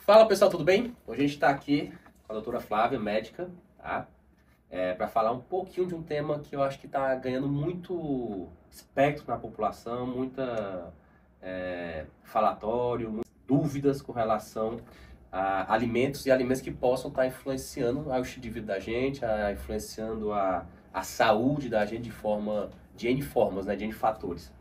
Fala pessoal, tudo bem? Hoje a gente está aqui com a doutora Flávia, médica, tá? Para falar um pouquinho de um tema que eu acho que está ganhando muito espectro na população, muita falatório, muitas dúvidas com relação a alimentos e alimentos que possam estar influenciando o estilo de vida da gente, influenciando a saúde da gente de N formas, né? De N fatores.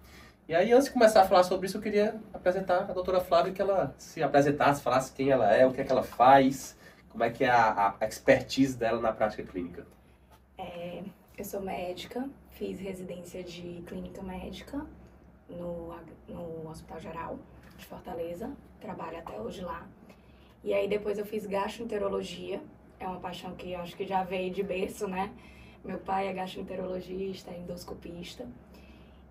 E aí, antes de começar a falar sobre isso, eu queria apresentar a doutora Flávia, que ela se apresentasse, falasse quem ela é, o que é que ela faz, como é que é a expertise dela na prática clínica. Eu sou médica, fiz residência de clínica médica no Hospital Geral de Fortaleza, trabalho até hoje lá. E aí depois eu fiz gastroenterologia, é uma paixão que eu acho que já veio de berço, né? Meu pai é gastroenterologista, é endoscopista.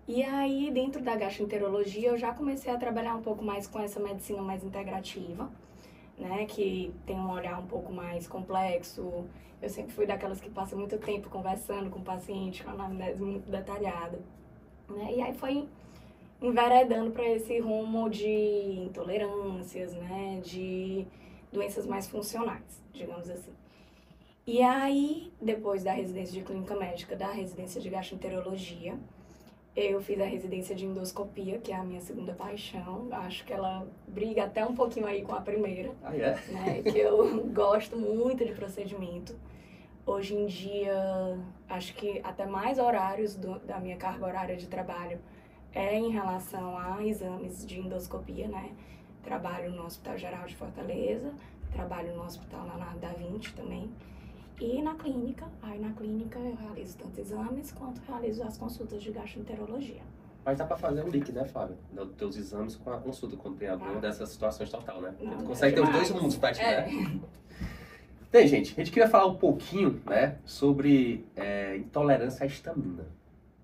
E aí, dentro da gastroenterologia, eu já comecei a trabalhar um pouco mais com essa medicina mais integrativa, né, que tem um olhar um pouco mais complexo. Eu sempre fui daquelas que passa muito tempo conversando com o paciente, com a anamnese muito detalhada, né, e aí foi enveredando para esse rumo de intolerâncias, né, de doenças mais funcionais, digamos assim. E aí, depois da residência de clínica médica, da residência de gastroenterologia, eu fiz a residência de endoscopia, que é a minha segunda paixão. Acho que ela briga até um pouquinho aí com a primeira, Ah, é? né? Que eu gosto muito de procedimento. Hoje em dia, acho que até mais horários da minha carga horária de trabalho é em relação a exames de endoscopia, né? Trabalho no Hospital Geral de Fortaleza, trabalho no hospital lá na Da Vinci também. E na clínica, eu realizo tanto exames quanto realizo as consultas de gastroenterologia. Mas dá pra fazer um link, né, Flávia? Dos teus exames com a consulta, quando tem alguma dessas situações total, né? Não, Tu é consegue ter os dois demais. mundos pra ti, né? Bem, gente, a gente queria falar um pouquinho, né, sobre intolerância à histamina.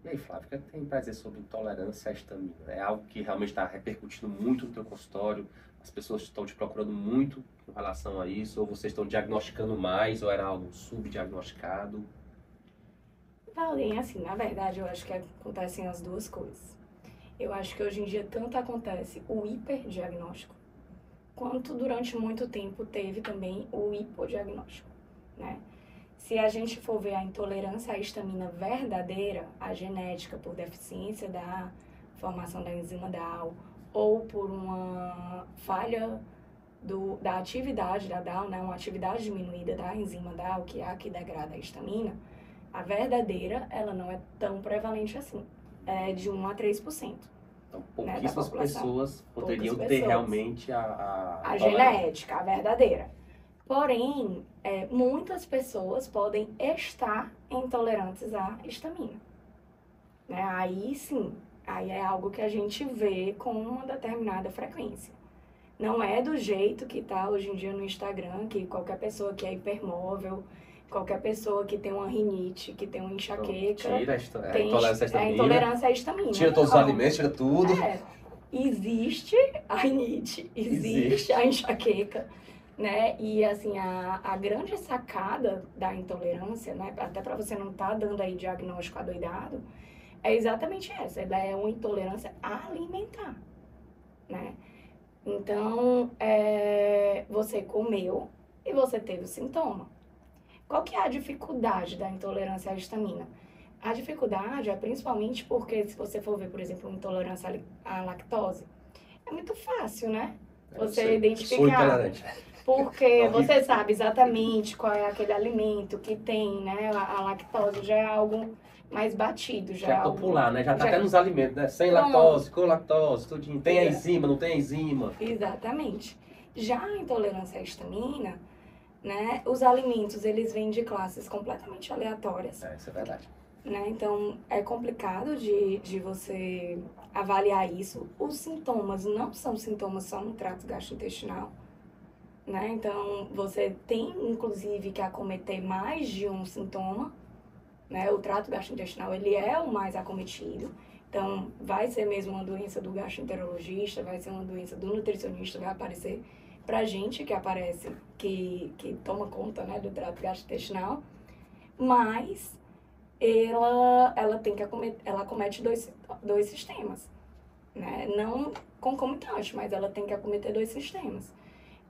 E aí, Flávio, o que é que tem pra dizer sobre intolerância à histamina? É algo que realmente está repercutindo muito no teu consultório? As pessoas estão te procurando muito com relação a isso? Ou vocês estão diagnosticando mais? Ou era algo subdiagnosticado? Valem, assim, na verdade, eu acho que acontecem as duas coisas. Eu acho que hoje em dia tanto acontece o hiperdiagnóstico, quanto durante muito tempo teve também o hipodiagnóstico, né? Se a gente for ver a intolerância à histamina verdadeira, a genética por deficiência da formação da enzima DAO ou por uma falha da atividade da DAO, né, uma atividade diminuída da enzima DAO, que é a que degrada a histamina, a verdadeira, ela não é tão prevalente assim. É de 1 a 3%. Então, Né, da pouquíssimas população. pessoas poderiam Poucas ter pessoas. realmente a A intolerância. genética, a verdadeira. Porém, muitas pessoas podem estar intolerantes à histamina. Né? Aí sim, aí é algo que a gente vê com uma determinada frequência. Não é do jeito que está hoje em dia no Instagram, que qualquer pessoa que é hipermóvel, qualquer pessoa que tem uma rinite, que tem uma enxaqueca, Tira a tem intolerância à histamina. intolerância à histamina. Tira todos os Não. alimentos, tira tudo. Existe a rinite, existe a enxaqueca, né? E assim, a grande sacada da intolerância, né? Até para você não estar dando aí diagnóstico adoidado, é exatamente essa. Ela é uma intolerância alimentar, né? Então, você comeu e você teve o sintoma. Qual que é a dificuldade da intolerância à histamina? A dificuldade é principalmente porque, se você for ver, por exemplo, uma intolerância à lactose, é muito fácil, né? Você identificar. Sou intolerante. Porque você sabe exatamente qual é aquele alimento que tem, né? A lactose já é algo mais batido, já Já é é algo. popular, né? Já tá já- até nos alimentos, né? Sem Pronto. lactose, com lactose, tudinho. Tem a É. enzima, não tem enzima. Exatamente. Já a intolerância à histamina, né? Os alimentos, eles vêm de classes completamente aleatórias. Isso é verdade. Né? Então, é complicado de você avaliar isso. Os sintomas não são sintomas só no trato gastrointestinal, né? Então, você tem, inclusive, que acometer mais de um sintoma, né? O trato gastrointestinal, ele é o mais acometido. Então, vai ser mesmo uma doença do gastroenterologista, vai ser uma doença do nutricionista, vai aparecer pra gente que aparece, que toma conta, né, do trato gastrointestinal, mas ela tem que ela acomete dois sistemas, né? Não concomitante, mas ela tem que acometer dois sistemas.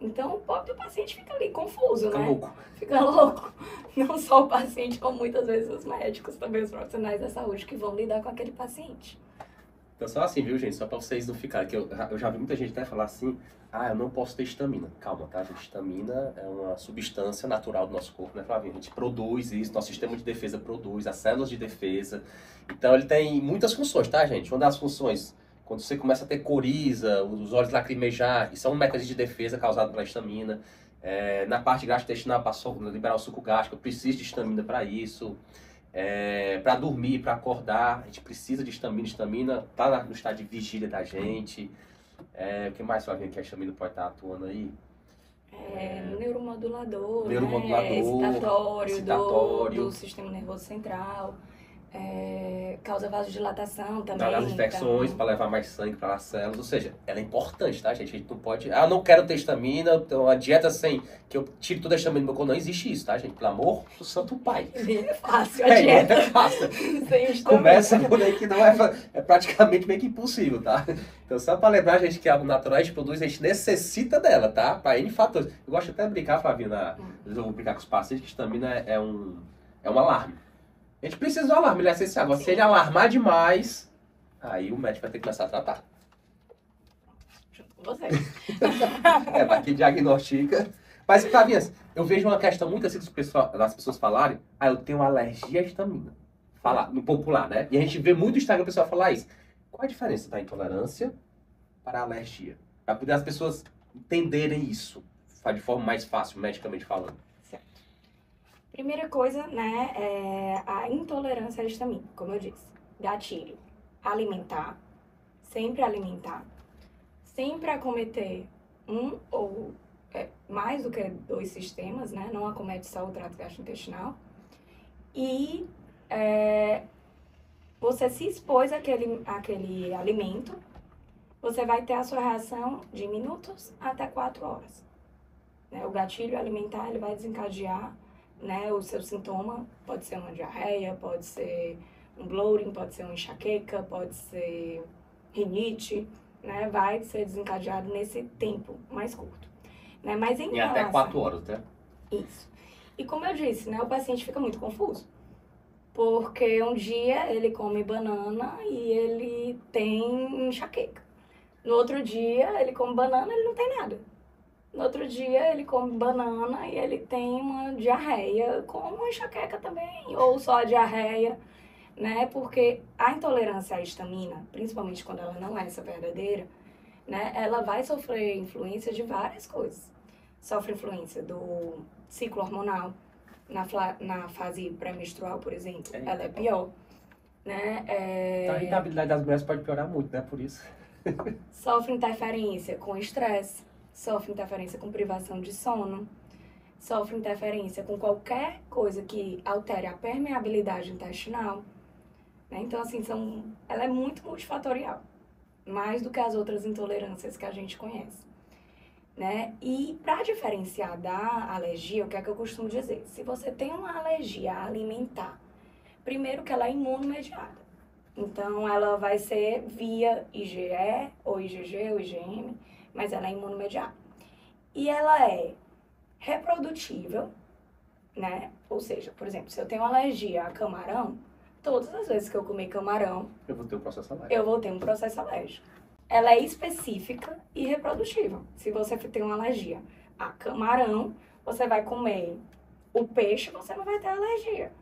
Então, o pobre do paciente fica ali confuso, Fica né? louco. Fica louco. Não só o paciente, como muitas vezes os médicos, também os profissionais da saúde que vão lidar com aquele paciente. Então, só assim, viu, gente? Só pra vocês não ficarem, que eu já vi muita gente até falar assim, eu não posso ter histamina. Calma, tá, gente? Histamina é uma substância natural do nosso corpo, né, Flavinho? A gente produz isso, nosso sistema de defesa produz, as células de defesa. Então, ele tem muitas funções, tá, gente? Uma das funções, quando você começa a ter coriza, os olhos lacrimejar, isso é um mecanismo de defesa causado pela histamina. Na parte gastrointestinal, para liberar o suco gástrico, eu preciso de histamina para isso. Para dormir, para acordar, a gente precisa de histamina. Histamina tá no estado de vigília da gente. O que mais, Flavinha, que a histamina pode estar atuando aí? Neuromodulador, Neuromodulador, né? Excitatório, excitatório. do sistema nervoso central. Causa vasodilatação também. As infecções, então... para levar mais sangue para as células. Ou seja, ela é importante, tá, gente? A gente não pode... eu não quero ter histamina, então a dieta sem que eu tire toda a histamina do meu corpo. Não existe isso, tá, gente? Pelo amor do santo pai. É fácil a dieta. É fácil. Sem histamina. Começa por aí que não é praticamente meio que impossível, tá? Então, só para lembrar, gente, que a algo natural a gente produz, a gente necessita dela, tá? Para N fatores. Eu gosto até de brincar, Flavinha, eu vou brincar com os pacientes, que histamina é um alarme. A gente precisa do alarme, ele é essencial. Agora, se ele alarmar demais, aí o médico vai ter que começar a tratar. Junto com você. Daqui diagnostica. Mas, Flavinha, eu vejo uma questão muito assim das pessoas falarem, eu tenho alergia à histamina. Falar, no popular, né? E a gente vê muito no Instagram o pessoal falar isso. Qual a diferença da intolerância para a alergia? Para poder as pessoas entenderem isso de forma mais fácil, medicamente falando. Certo. Primeira coisa, né, é a intolerância à histamina, como eu disse. Gatilho, alimentar, sempre acometer um ou mais do que 2 sistemas, né, não acomete só o trato gastrointestinal. E você se expôs àquele alimento, você vai ter a sua reação de minutos até 4 horas. Né, o gatilho alimentar, ele vai desencadear, né, o seu sintoma, pode ser uma diarreia, pode ser um bloating, pode ser uma enxaqueca, pode ser rinite, né, vai ser desencadeado nesse tempo mais curto. Né, mas em até 4 horas, né? Isso. E como eu disse, né, o paciente fica muito confuso. Porque um dia ele come banana e ele tem enxaqueca. No outro dia ele come banana e ele não tem nada. No outro dia ele come banana e ele tem uma diarreia com uma enxaqueca também, ou só a diarreia, né? Porque a intolerância à histamina, principalmente quando ela não é essa verdadeira, né? Ela vai sofrer influência de várias coisas. Sofre influência do ciclo hormonal, na fase pré-menstrual, por exemplo, ela é pior, né? A irritabilidade das mulheres pode piorar muito, né? Por isso. Sofre interferência com estresse, sofre interferência com privação de sono, sofre interferência com qualquer coisa que altere a permeabilidade intestinal, né? Então, assim, ela é muito multifatorial, mais do que as outras intolerâncias que a gente conhece. Né? E para diferenciar da alergia, o que é que eu costumo dizer? Se você tem uma alergia alimentar, primeiro que ela é imunomediada. Então, ela vai ser via IgE, ou IgG, ou IgM, mas ela é imunomediada. E ela é reprodutível, né? Ou seja, por exemplo, se eu tenho alergia a camarão, todas as vezes que eu comer camarão, eu vou ter um processo alérgico. Eu vou ter um processo alérgico. Ela é específica e reprodutível. Se você tem uma alergia a camarão, você vai comer o peixe, você não vai ter alergia.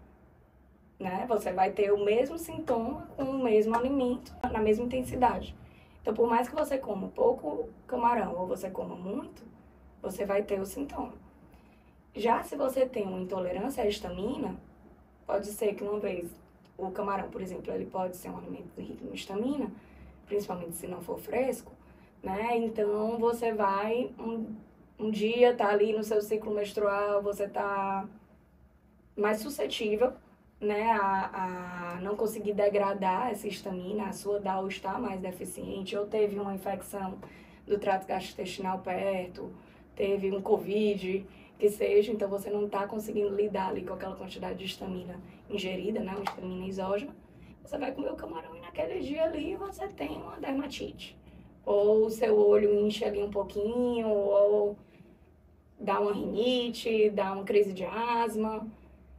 Né? Você vai ter o mesmo sintoma com o mesmo alimento, na mesma intensidade. Então, por mais que você coma pouco camarão ou você coma muito, você vai ter o sintoma. Já se você tem uma intolerância à histamina, pode ser que uma vez o camarão, por exemplo, ele pode ser um alimento rico em histamina, principalmente se não for fresco, né? Então, você vai, um dia tá ali no seu ciclo menstrual, você tá mais suscetível, né, a não conseguir degradar essa histamina, a sua DAO está mais deficiente, ou teve uma infecção do trato gastrointestinal perto, teve um Covid, que seja, então você não está conseguindo lidar ali com aquela quantidade de histamina ingerida, né, uma histamina exógena, você vai comer o camarão e naquele dia ali você tem uma dermatite. Ou o seu olho incha ali um pouquinho, ou dá uma rinite, dá uma crise de asma.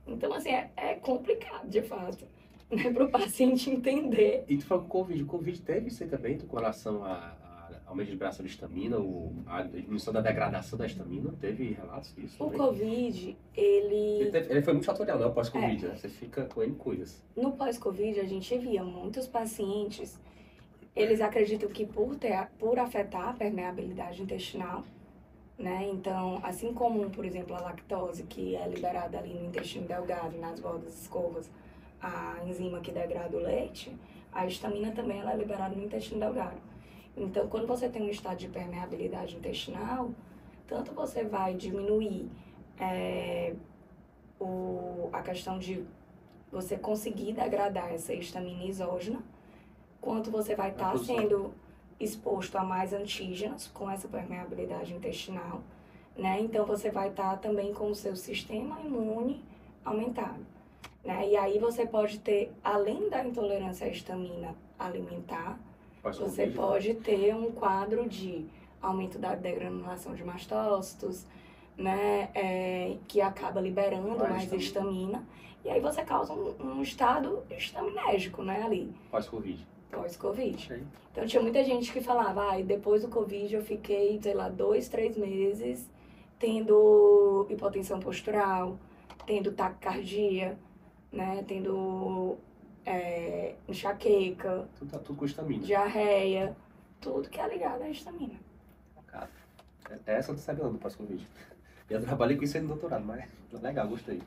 Então, assim, é complicado, de fato, né, para o paciente entender. E tu falou que o Covid teve isso aí também, com relação ao aumento de liberação de estamina, a diminuição da degradação da estamina, teve relatos disso O também? Covid, Ele foi muito fatorial, né, o pós-Covid, É. né? Você fica com N coisas. No pós-Covid, a gente via muitos pacientes, eles acreditam que por afetar a permeabilidade intestinal, né? Então, assim como, por exemplo, a lactose, que é liberada ali no intestino delgado, nas bordas escovas, a enzima que degrada o leite, a histamina também ela é liberada no intestino delgado. Então, quando você tem um estado de permeabilidade intestinal, tanto você vai diminuir a questão de você conseguir degradar essa histamina exógena, quanto você vai estar sendo exposto a mais antígenos com essa permeabilidade intestinal, né? Então você vai estar também com o seu sistema imune aumentado, né? E aí você pode ter, além da intolerância à histamina alimentar, você pode ter um quadro de aumento da degranulação de mastócitos, né? Que acaba liberando mais histamina. E aí você causa um estado estaminérgico, né, ali. Pós-Covid. Pós-Covid. Então tinha muita gente que falava, depois do Covid eu fiquei, sei lá, 2, 3 meses tendo hipotensão postural, tendo taquicardia, né, tendo enxaqueca, Tudo com histamina. diarreia, tudo que é ligado à histamina. Cara, essa eu não sabia não do pós-Covid. Eu trabalhei com isso aí no doutorado, mas legal, gostei.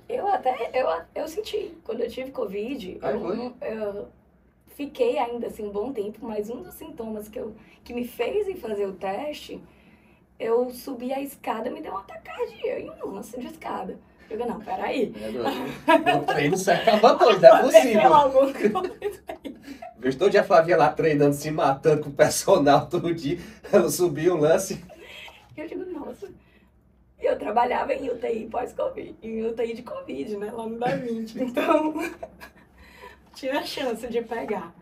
Eu senti, quando eu tive Covid, foi? eu fiquei ainda assim um bom tempo, mas um dos sintomas que me fez ir fazer o teste, eu subi a escada, me deu uma taquicardia e um lance de escada. Eu digo, não, peraí. O treino se acaba todo, não é possível. Vejo todo dia a Flavinha lá treinando, se matando com o personal todo dia. Ela subiu um lance. Eu digo, nossa. Eu trabalhava em UTI pós-Covid, em UTI de Covid, né, lá no Da Vinci. Então, tinha a chance de pegar.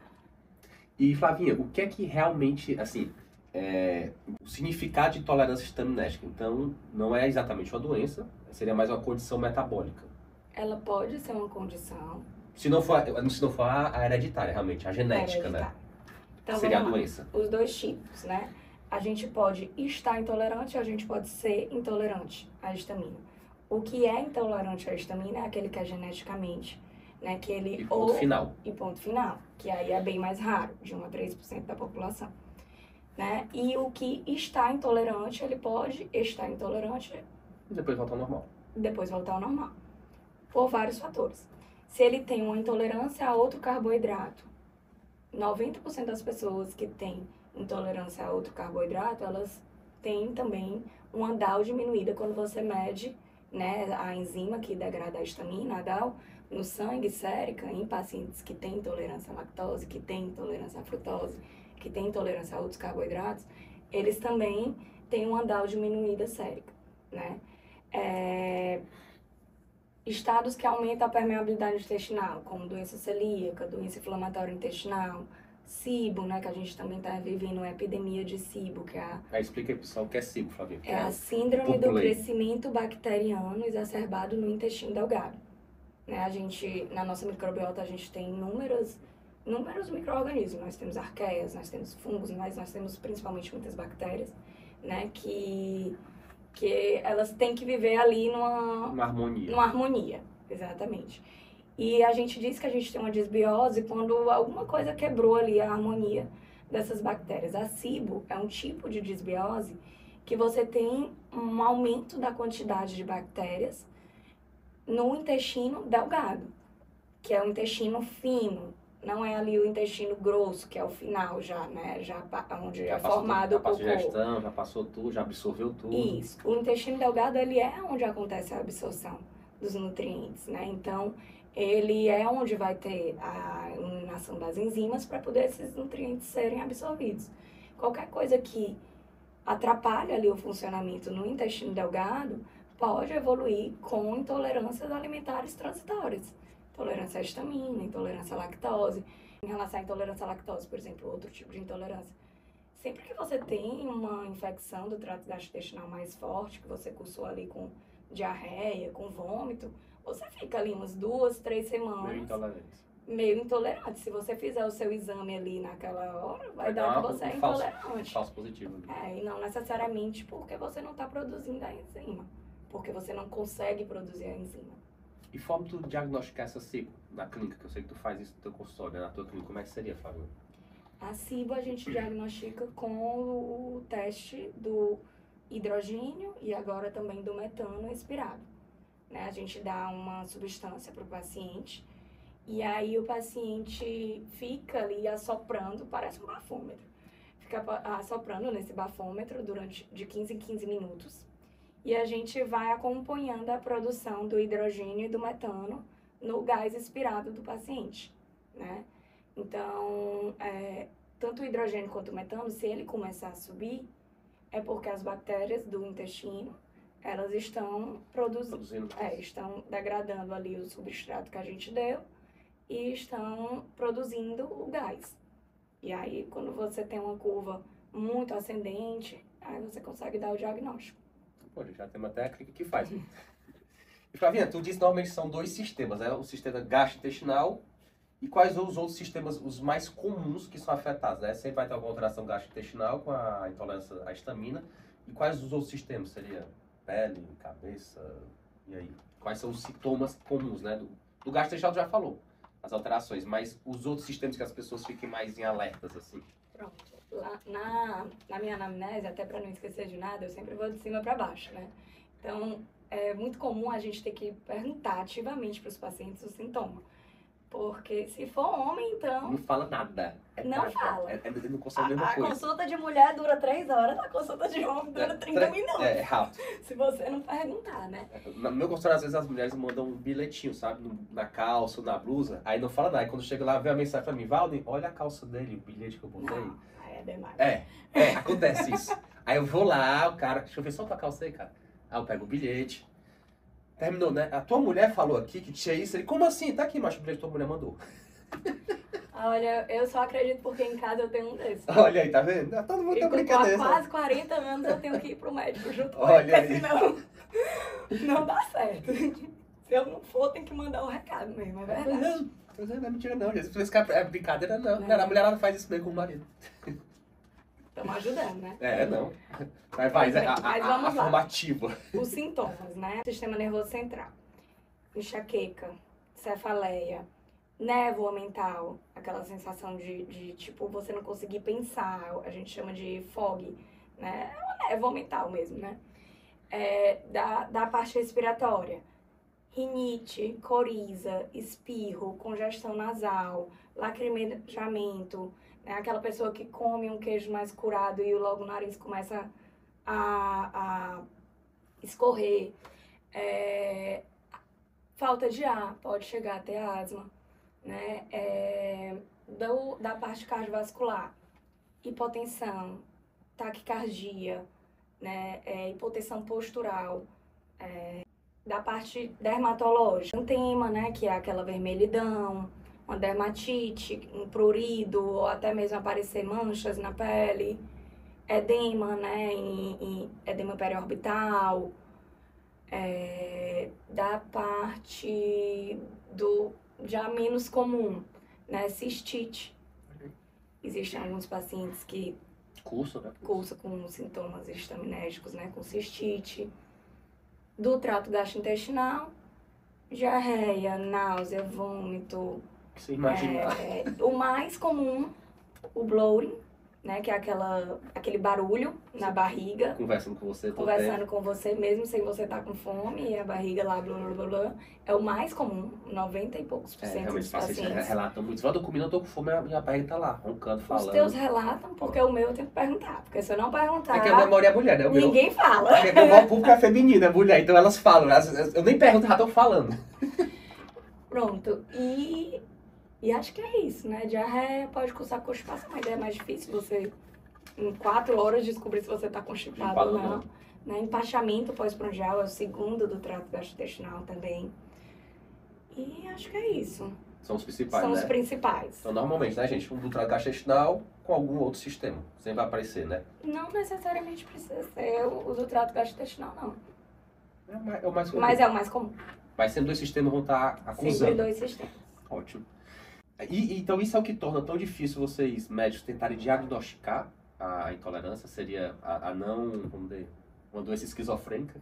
E, Flavinha, o que é que realmente, assim, o significado de intolerância estaminérgica? Então, não é exatamente uma doença, seria mais uma condição metabólica. Ela pode ser uma condição. Se não for a hereditária, realmente, a genética, né? Então, seria a doença. Os dois tipos, né? A gente pode estar intolerante ou a gente pode ser intolerante à histamina. O que é intolerante à histamina é aquele que é geneticamente, né? Que ele, e ponto final. E ponto final, que aí é bem mais raro, de 1 a 3% da população. Né? E o que está intolerante, ele pode estar intolerante e depois voltar ao normal. Depois voltar ao normal. Por vários fatores. Se ele tem uma intolerância a outro carboidrato, 90% das pessoas que têm intolerância a outro carboidrato, elas têm também uma DAO diminuída quando você mede, né, a enzima que degrada a histamina, a DAO, no sangue sérica, em pacientes que têm intolerância à lactose, que têm intolerância à frutose, que têm intolerância a outros carboidratos, eles também têm uma DAO diminuída sérica, né? Estados que aumentam a permeabilidade intestinal, como doença celíaca, doença inflamatória intestinal, SIBO, né, que a gente também está vivendo uma epidemia de SIBO, que é a... Explica aí, pessoal, o que é SIBO, Flavinha. É a síndrome do crescimento bacteriano exacerbado no intestino delgado. Né, na nossa microbiota, a gente tem inúmeros micro-organismos. Nós temos arqueias, nós temos fungos, mas nós temos principalmente muitas bactérias, né, que elas têm que viver ali numa harmonia. Numa harmonia, exatamente. E a gente diz que a gente tem uma desbiose quando alguma coisa quebrou ali a harmonia dessas bactérias. A SIBO é um tipo de desbiose que você tem um aumento da quantidade de bactérias no intestino delgado, que é o intestino fino. Não é ali o intestino grosso, que é o final já, né? Onde é formado o cocô. Já passou digestão, já passou tudo, já absorveu tudo. Isso. O intestino delgado, ele é onde acontece a absorção dos nutrientes, né? Então, ele é onde vai ter a eliminação das enzimas para poder esses nutrientes serem absorvidos. Qualquer coisa que atrapalha ali o funcionamento no intestino delgado pode evoluir com intolerâncias alimentares transitórias. Intolerância à histamina, intolerância à lactose. Em relação à intolerância à lactose, por exemplo, outro tipo de intolerância Sempre que você tem uma infecção do trato gastrointestinal mais forte, que você cursou ali com diarreia, com vômito, você fica ali umas 2, 3 semanas Meio intolerante. meio intolerante. Se você fizer o seu exame ali naquela hora, vai dar dar que você é falso intolerante. positivo. E não necessariamente porque você não está produzindo a enzima, porque você não consegue produzir a enzima. E forma tu diagnosticar essa SIBO na clínica, que eu sei que tu faz isso no teu consultório, né? Na tua clínica, como é que seria, Fábio? A SIBO a gente diagnostica com o teste do hidrogênio e agora também do metano expirado. Né? A gente dá uma substância para o paciente e aí o paciente fica ali assoprando, parece um bafômetro. Fica assoprando nesse bafômetro durante de 15 em 15 minutos. E a gente vai acompanhando a produção do hidrogênio e do metano no gás expirado do paciente, né? Então, tanto o hidrogênio quanto o metano, se ele começar a subir, é porque as bactérias do intestino, elas estão produzindo, estão degradando ali o substrato que a gente deu e estão produzindo o gás. E aí, quando você tem uma curva muito ascendente, aí você consegue dar o diagnóstico. Pô, já tem uma técnica que faz. E Flavinha, tu disse que normalmente são 2 sistemas, né? O sistema gastrointestinal e quais os outros sistemas, os mais comuns que são afetados, né? Sempre vai ter alguma alteração gastrointestinal com a intolerância à histamina. E quais os outros sistemas? Seria pele, cabeça, e aí? Quais são os sintomas comuns, né? Do gastrointestinal tu já falou, as alterações, mas os outros sistemas que as pessoas fiquem mais em alertas, assim. Pronto. Lá, na minha anamnese, até para não esquecer de nada, eu sempre vou de cima para baixo, né? Então, é muito comum a gente ter que perguntar ativamente para os pacientes o sintoma. Porque se for homem, então... Não fala nada. Não fala. Ele não consegue a mesma A coisa. consulta de mulher dura 3 horas, a consulta de homem dura 30 minutos. É rápido. Se você não perguntar, né? No meu consultório, às vezes, as mulheres mandam um bilhetinho, sabe? Na calça ou na blusa. Aí não fala nada. Aí quando chega lá, vem a mensagem pra mim. Valden, olha a calça dele, o bilhete que eu botei. Não, aí é demais. Acontece isso. Aí eu vou lá, o cara... Deixa eu ver só tua calça aí, cara. Aí eu pego o bilhete. Terminou, né? A tua mulher falou aqui que tinha isso. Ele, como assim? Tá aqui, macho, o bilhete que tua mulher mandou. Olha, eu só acredito porque em casa eu tenho um desses. Olha aí, tá vendo? Todo mundo tá brincadeira. Com quase 40 anos eu tenho que ir pro médico junto com Olha ele, aí. senão não dá certo. Se eu não for, tem que mandar um recado mesmo, é verdade. Não é mentira não, Jesus. Esse cara é brincadeira não. A mulher ela faz isso mesmo com o marido. Estamos ajudando, né? Não. Mas vai, vamos lá. formativa. Os sintomas, né? Sistema nervoso central. Enxaqueca, cefaleia, névoa mental, aquela sensação de tipo, você não conseguir pensar, a gente chama de fog, né? É uma névoa mental mesmo, né? Da parte respiratória, rinite, coriza, espirro, congestão nasal, lacrimejamento, né? Aquela pessoa que come um queijo mais curado e logo o nariz começa a escorrer, falta de ar, pode chegar a ter asma, né? Da parte cardiovascular, hipotensão, taquicardia, né? Hipotensão postural, da parte dermatológica, antema, né? Que é aquela vermelhidão, uma dermatite, um prurido, ou até mesmo aparecer manchas na pele, edema, né? Edema periorbital, da parte do já menos comum, né? Cistite. Existem alguns pacientes que Cursam com sintomas histaminérgicos, né? Com cistite. Do trato gastrointestinal, diarreia, náusea, vômito. Você imagina. O mais comum, o bloating, né? Que é aquele barulho na barriga. Conversando com você. Conversando com você mesmo, sem você estar com fome, e a barriga lá, blá, blá, blá, blá. É o mais comum, 90 e poucos por cento dos pacientes. Relatam muito. Eu tô comendo, eu tô com fome, e a barriga tá lá, roncando, falando. Os teus relatam, porque o meu eu tenho que perguntar. Porque se eu não perguntar, É que a memória é mulher, né? ninguém fala. Porque o meu público é feminino, é mulher, então elas falam. Eu nem pergunto, já estão falando. Pronto. E acho que é isso, né? Diarreia pode cursar constipação, mas é mais difícil você, em 4 horas, descobrir se você tá constipado ou não. Né? Empachamento pós-prandial é o segundo do trato gastrointestinal também. E acho que é isso. São os principais, São né? os principais. Então, normalmente, né, gente? Um do trato gastrointestinal com algum outro sistema. Sempre vai aparecer, né? Não necessariamente precisa ser o do trato gastrointestinal, não. É o mais comum. Mas é o mais comum. Mas sempre dois sistemas vão estar acusando. Sempre 2 sistemas. Ótimo. Então, isso é o que torna tão difícil vocês, médicos, tentarem diagnosticar a intolerância? Seria a não, vamos dizer, uma doença esquizofrênica,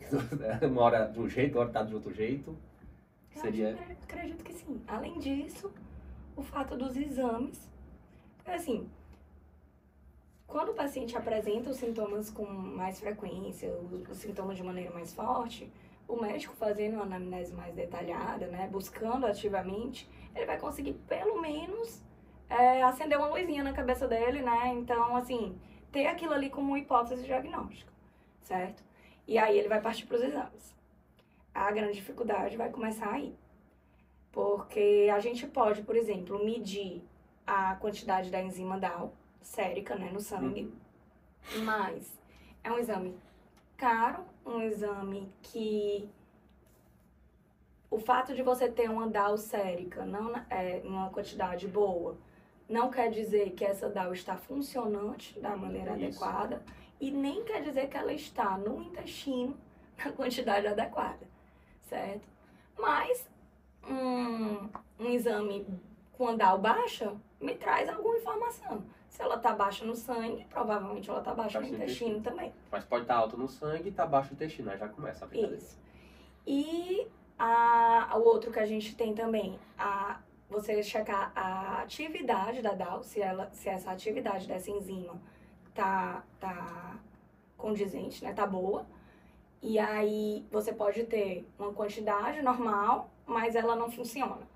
uma hora de um jeito, uma hora está de outro jeito? Seria... Acredito que sim. Além disso, o fato dos exames. Assim, quando o paciente apresenta os sintomas com mais frequência, os sintomas de maneira mais forte, o médico fazendo uma anamnese mais detalhada, né, buscando ativamente, ele vai conseguir pelo menos acender uma luzinha na cabeça dele, né? Então, assim, ter aquilo ali como hipótese diagnóstica, certo? E aí ele vai partir para os exames. A grande dificuldade vai começar aí. Porque a gente pode, por exemplo, medir a quantidade da enzima DAO, sérica, né, no sangue, mas é um exame caro, um exame que o fato de você ter uma DAO sérica não uma quantidade boa, não quer dizer que essa DAO está funcionante da maneira adequada e nem quer dizer que ela está no intestino na quantidade adequada, certo? Mas um exame com a DAO baixa me traz alguma informação. Se ela está baixa no sangue, provavelmente ela está baixa no intestino também. Mas pode estar alta no sangue e estar baixa no intestino, aí já começa a brincadeira. Isso. E o outro que a gente tem também, você checar a atividade da DAO, se essa atividade dessa enzima tá condizente, né, tá boa. E aí você pode ter uma quantidade normal, mas ela não funciona,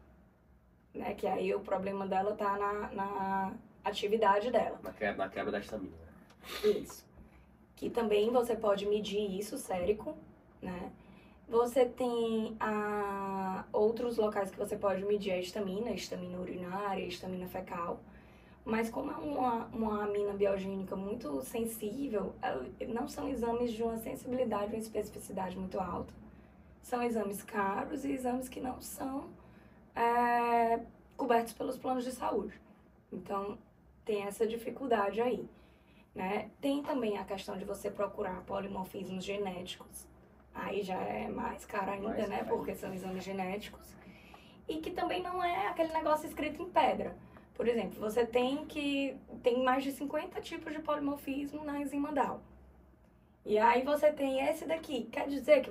né? Que aí o problema dela tá na atividade dela. Na quebra da histamina. Isso. Que também você pode medir isso, sérico, né? Você tem outros locais que você pode medir a histamina urinária, histamina fecal. Mas como é uma amina biogênica muito sensível, não são exames de uma sensibilidade, uma especificidade muito alta. São exames caros e exames que não são cobertos pelos planos de saúde. Então, tem essa dificuldade aí, né? Tem também a questão de você procurar polimorfismos genéticos. Aí já é mais caro ainda, né? Porque são exames genéticos. E que também não é aquele negócio escrito em pedra. Por exemplo, você tem mais de 50 tipos de polimorfismo na enzima DAO. E aí você tem esse daqui. Quer dizer que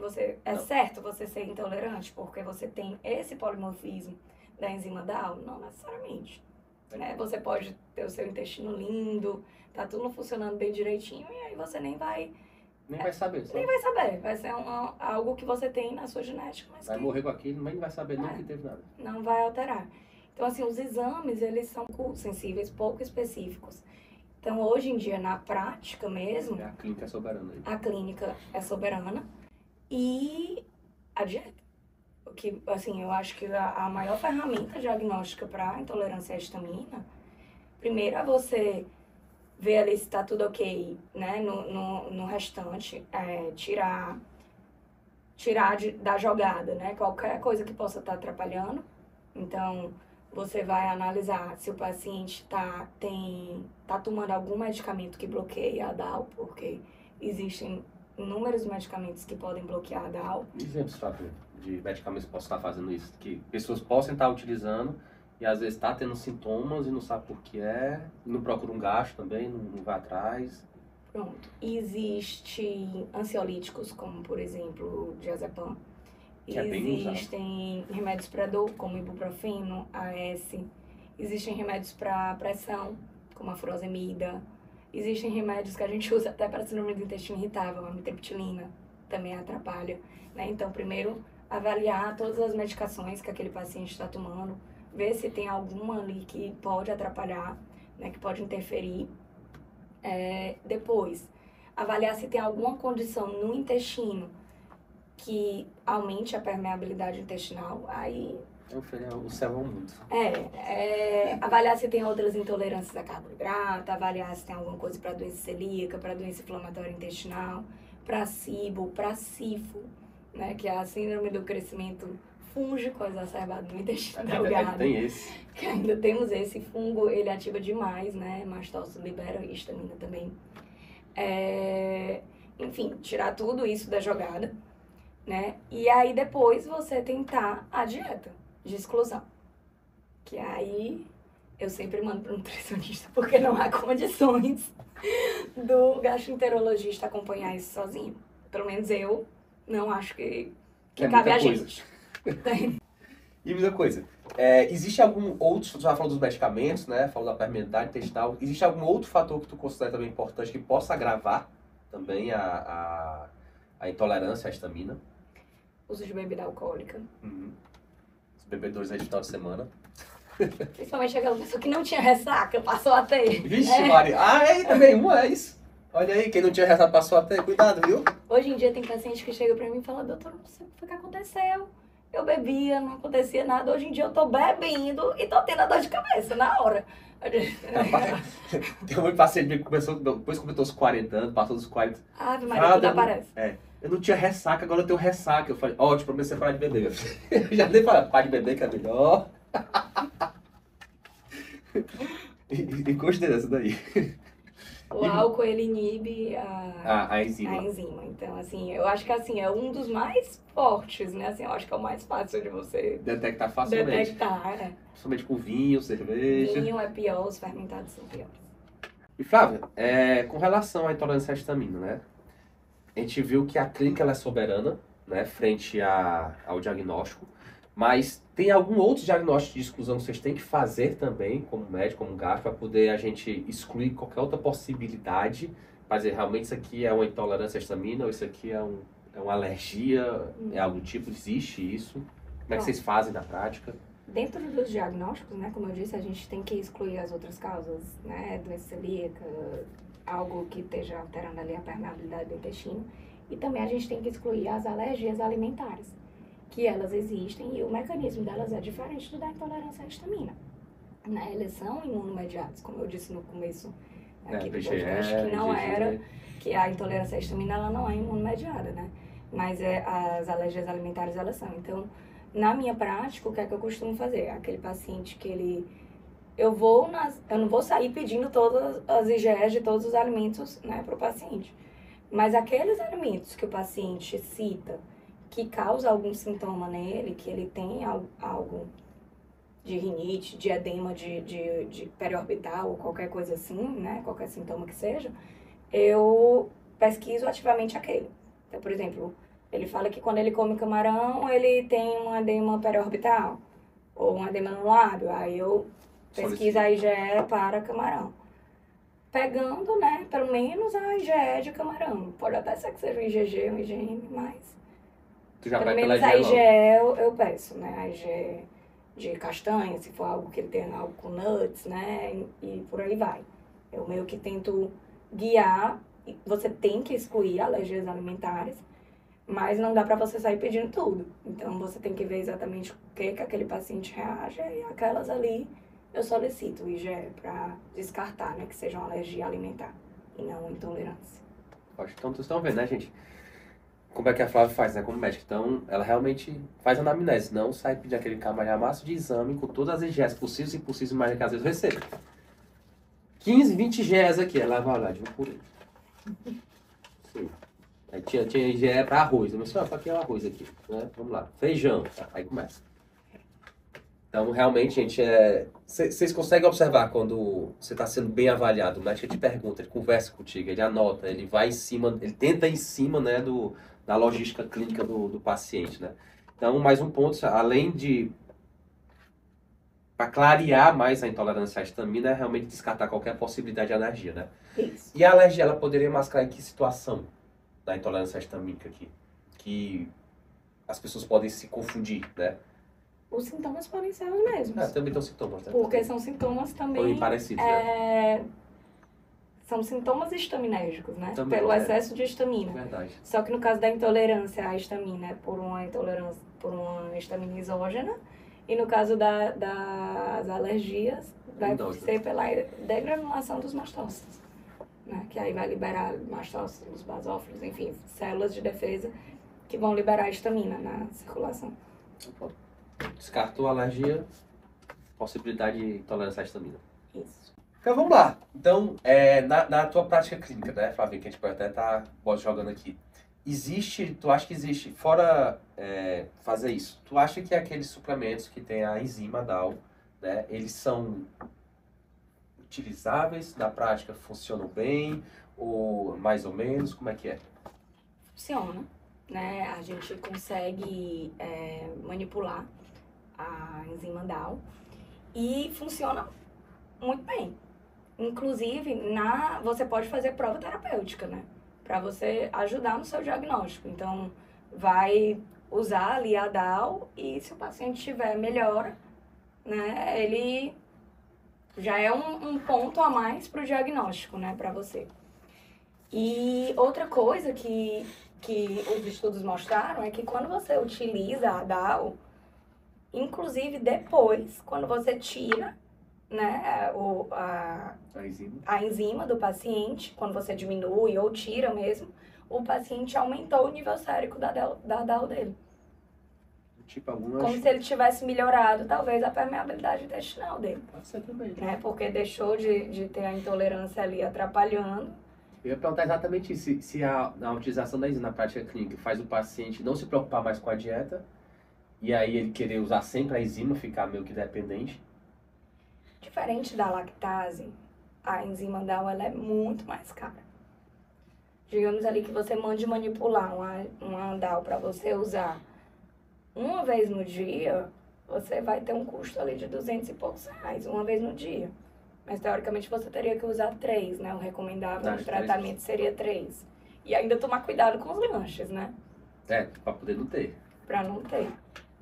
certo você ser intolerante porque você tem esse polimorfismo da enzima DAO? Não necessariamente. Né? Você pode ter o seu intestino lindo, tá tudo funcionando bem direitinho, e aí você nem vai saber. Nem vai saber. Vai ser algo que você tem na sua genética, mas vai morrer com aquilo, mas não vai saber não que teve nada. Não vai alterar. Então, assim, os exames, eles são sensíveis, pouco específicos. Então, hoje em dia, na prática mesmo... A clínica é soberana. A clínica é soberana. E a dieta. Que, assim, eu acho que a maior ferramenta diagnóstica para intolerância à histamina, primeiro é você ver ali se está tudo ok, né, no restante, tirar da jogada, né, qualquer coisa que possa estar atrapalhando. Então, você vai analisar se o paciente tá tomando algum medicamento que bloqueia a DAO, porque existem inúmeros medicamentos que podem bloquear a DAO. Exemplos, Fábio, de medicamentos que possam estar fazendo isso, que pessoas possam estar utilizando e às vezes está tendo sintomas e não sabe por que não procura um gasto também, não vai atrás. Pronto. Existem ansiolíticos, como por exemplo diazepam. Existem remédios para dor, como ibuprofeno, AS. Existem remédios para pressão, como a furosemida. Existem remédios que a gente usa até para síndrome do intestino irritável, a amitriptilina também atrapalha, né? Então, primeiro, avaliar todas as medicações que aquele paciente está tomando, ver se tem alguma ali que pode atrapalhar, né, que pode interferir. Depois, avaliar se tem alguma condição no intestino que aumente a permeabilidade intestinal, aí... O céu é um mundo. Avaliar se tem outras intolerâncias a carboidrato, avaliar se tem alguma coisa para doença celíaca, para doença inflamatória intestinal, para SIBO, para SIFO, né, que é a síndrome do crescimento fúngico exacerbado no intestino É verdade, delgado. tem esse. Que ainda temos esse fungo, ele ativa demais, né? Mastócito libera histamina também. Enfim, tirar tudo isso da jogada, né? E aí depois você tentar a dieta de exclusão. Que aí eu sempre mando para o nutricionista, porque não há condições do gastroenterologista acompanhar isso sozinho. Pelo menos eu não acho que cabe a gente. E muita coisa. Existe algum outro, você já falou dos medicamentos, né? Falou da permeabilidade intestinal. Existe algum outro fator que tu considera também importante que possa agravar também a intolerância à histamina? Uso de bebida alcoólica. Os bebedores aí de final de semana. Principalmente aquela pessoa que não tinha ressaca, passou a ter. Vixe, Maria. Também é isso. Olha aí, quem não tinha ressaca passou a ter. Cuidado, viu? Hoje em dia tem paciente que chega pra mim e fala, doutor, não sei o que foi que aconteceu. Eu bebia, não acontecia nada. Hoje em dia eu tô bebendo e tô tendo a dor de cabeça na hora. Tem um paciente que começou, depois que completou os 40 anos, passou dos 40. Ave Maria, tudo aparece. Eu não tinha ressaca, agora eu tenho ressaca. Eu falei, ótimo, pra mim você parar de beber. Eu já nem falei, para de beber que é melhor. E gostei dessa daí. O álcool, ele inibe a enzima. A enzima. Então, assim, eu acho que assim, é um dos mais fortes, né? Assim, eu acho que é o mais fácil de você detectar facilmente. Principalmente com vinho, cerveja. Vinho é pior, os fermentados são piores. E Flávia, com relação à intolerância à histamina, né? A gente viu que a clínica ela é soberana, né? Frente ao diagnóstico. Mas tem algum outro diagnóstico de exclusão que vocês têm que fazer também, como médico, como gastro, para poder a gente excluir qualquer outra possibilidade, para dizer, realmente isso aqui é uma intolerância à histamina, ou isso aqui é uma alergia, é algo do tipo, existe isso? Como é que vocês fazem na prática? Dentro dos diagnósticos, né, como eu disse, a gente tem que excluir as outras causas, né, doença celíaca, algo que esteja alterando ali a permeabilidade do intestino, e também a gente tem que excluir as alergias alimentares, que elas existem e o mecanismo delas é diferente do da intolerância à histamina. Né? Eles são imunomediados, como eu disse no começo aqui do podcast, que não era, que a intolerância à histamina ela não é imunomediada, né? Mas as alergias alimentares elas são. Então, na minha prática, o que é que eu costumo fazer? Aquele paciente que eu não vou sair pedindo todas as IgEs de todos os alimentos, né, para o paciente. Mas aqueles alimentos que o paciente cita que causa algum sintoma nele, que ele tem algo de rinite, de edema de periorbital ou qualquer coisa assim, né, qualquer sintoma que seja, eu pesquiso ativamente aquele. Então, por exemplo, ele fala que quando ele come camarão, ele tem um edema periorbital ou um edema no lábio, aí eu pesquiso a IgE para camarão. Pegando, né, pelo menos a IgE de camarão. Pode até ser que seja um IgG, um IgM, mas pelo menos a IgE eu peço, né? A IgE de castanha, se for algo que ele tenha algo com nuts, né? E por aí vai. Eu meio que tento guiar. Você tem que excluir alergias alimentares, mas não dá pra você sair pedindo tudo. Então você tem que ver exatamente o que aquele paciente reage e aquelas ali eu solicito o IgE pra descartar, né? Que seja uma alergia alimentar e não intolerância. Então vocês estão vendo, né, gente? Como é que a Flávia faz, né, como médica. Então, ela realmente faz anamnese, não sai pedir aquele camalhamaço de exame com todas as IgEs possíveis e impossíveis, mas que às vezes eu recebo. 15, 20 IgEs aqui, ela vai lá de um por um. Sim. Aí tinha IgE para arroz, eu disse, para que é o arroz aqui, né? Vamos lá, feijão, tá? Aí começa. Então, realmente, gente, vocês conseguem observar quando você está sendo bem avaliado, o médico te pergunta, ele conversa contigo, ele anota, ele vai em cima, ele tenta ir em cima, né, da logística clínica do paciente, né? Então, mais um ponto, além de para clarear mais a intolerância à histamina, é realmente descartar qualquer possibilidade de alergia, né? Isso. E a alergia, ela poderia mascarar em que situação da intolerância histamínica aqui? Que as pessoas podem se confundir, né? Os sintomas podem ser os mesmos. Também estão sintomas, né? Porque são sintomas também parecidos, né? São sintomas estaminérgicos, né? Também, pelo excesso de histamina. Verdade. Só que no caso da intolerância à histamina é por uma histamina exógena. E no caso das alergias, vai ser pela degranulação dos mastócitos. Né? Que aí vai liberar mastócitos, basófilos, enfim, células de defesa que vão liberar a histamina na circulação. Descartou a alergia, possibilidade de intolerância à histamina. Isso. Então vamos lá. Então, na tua prática clínica, né, Flavinha, que a gente pode até estar jogando aqui. Tu acha que existe, fora fazer isso, tu acha que aqueles suplementos que tem a enzima DAO, né, eles são utilizáveis, na prática funcionam bem, ou mais ou menos, como é que é? Funciona, né? A gente consegue manipular a enzima DAO e funciona muito bem. Inclusive, você pode fazer prova terapêutica, né? Para você ajudar no seu diagnóstico. Então, vai usar ali a DAO e se o paciente tiver melhora, né? Ele já é um ponto a mais para o diagnóstico, né? Para você. E outra coisa que os estudos mostraram é que quando você utiliza a DAO, inclusive depois, quando você tira, né, a enzima do paciente, quando você diminui ou tira mesmo, o paciente aumentou o nível sérico da DAO dele. Tipo, algumas... Como se ele tivesse melhorado, talvez, a permeabilidade intestinal dele. Pode ser também. Né? Porque deixou de ter a intolerância ali atrapalhando. Eu ia perguntar exatamente isso, se a utilização da enzima na prática clínica faz o paciente não se preocupar mais com a dieta, e aí ele querer usar sempre a enzima, ficar meio que dependente. Diferente da lactase, a enzima DAO ela é muito mais cara. Digamos ali que você mande manipular uma DAO para você usar uma vez no dia, você vai ter um custo ali de 200 e poucos reais, uma vez no dia. Mas teoricamente você teria que usar 3, né? O recomendável no tratamento seria 3. E ainda tomar cuidado com os lanches, né? Para poder não ter. Para não ter.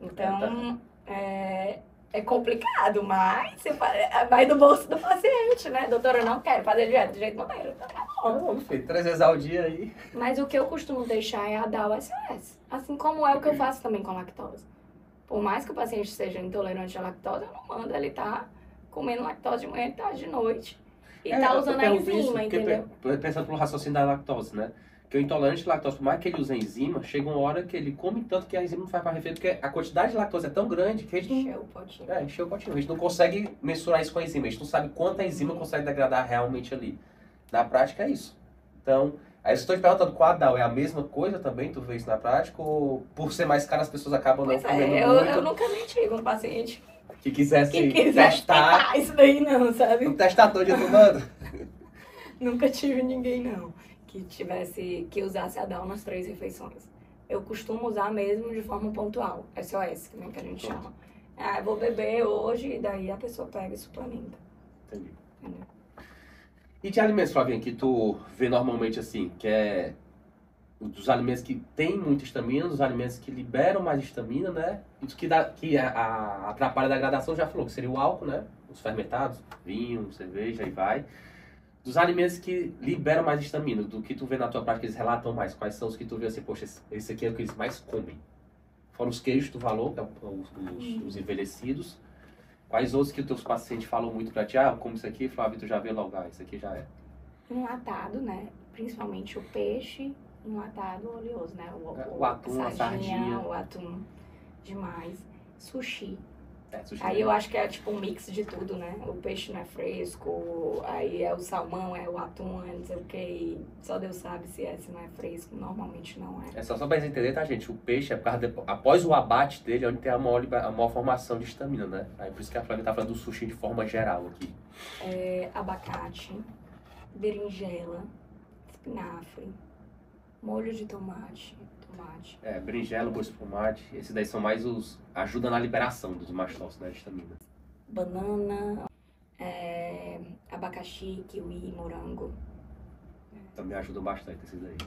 Então, é complicado, mas vai do bolso do paciente, né? Doutora, eu não quero fazer dieta de jeito maneiro. Não, filho, 3 vezes ao dia aí. Mas o que eu costumo deixar é a DAO SOS. Assim como é o que eu faço também com a lactose. Por mais que o paciente seja intolerante à lactose, eu não mando ele tá comendo lactose de manhã e tarde de noite. E tá usando a enzima, entendeu? Pensando pelo raciocínio da lactose, né? Que o intolerante à lactose, por mais que ele use a enzima, chega uma hora que ele come tanto que a enzima não faz para refeição, porque a quantidade de lactose é tão grande que a gente encheu o potinho. Encheu o potinho. A gente não consegue mensurar isso com a enzima, a gente não sabe quanto a enzima consegue degradar realmente ali. Na prática é isso. Então, aí eu estou te perguntando, com a DAO é a mesma coisa também? Tu vê isso na prática? Ou por ser mais caro as pessoas acabam não comendo muito? Eu nunca menti com um paciente que quisesse testar isso daí não, sabe? Um testador de tomando. Nunca tive ninguém não que usasse a DAO nas 3 refeições. Eu costumo usar mesmo de forma pontual, SOS, né, que a gente chama. Eu vou beber hoje e daí a pessoa pega e suplementa. Entendi. E de alimentos, Flavinha, que tu vê normalmente assim, que é dos alimentos que tem muita histamina, dos alimentos que liberam mais histamina, né? E que atrapalha a degradação, já falou, que seria o álcool, né? Os fermentados, vinho, cerveja, e vai. Dos alimentos que liberam mais histamina, do que tu vê na tua prática, eles relatam mais. Quais são os que tu vê assim, poxa, esse aqui é o que eles mais comem? Fora os queijos, tu falou, que é os envelhecidos. Quais outros que os teus pacientes falam muito pra ti? Como isso aqui, Flávio, tu já vê logo, isso aqui já é. Enlatado, né? Principalmente o peixe enlatado oleoso, né? O atum, a sardinha. O atum, demais. Sushi. Sushi aí eu acho que é tipo um mix de tudo, né? O peixe não é fresco, aí é o salmão, é o atum, não sei o que. Só Deus sabe se não é fresco, normalmente não é. Só pra você entender, tá, gente? O peixe é por causa após o abate dele, é onde tem a maior formação de histamina, né? Aí por isso que a Flávia tá falando do sushi de forma geral aqui. Abacate, berinjela, espinafre, molho de tomate. Berinjela, molho de tomate, esses daí são mais ajuda na liberação dos mastócitos, né, de histamina. Banana, abacaxi, kiwi, morango. Também ajudam bastante esses daí.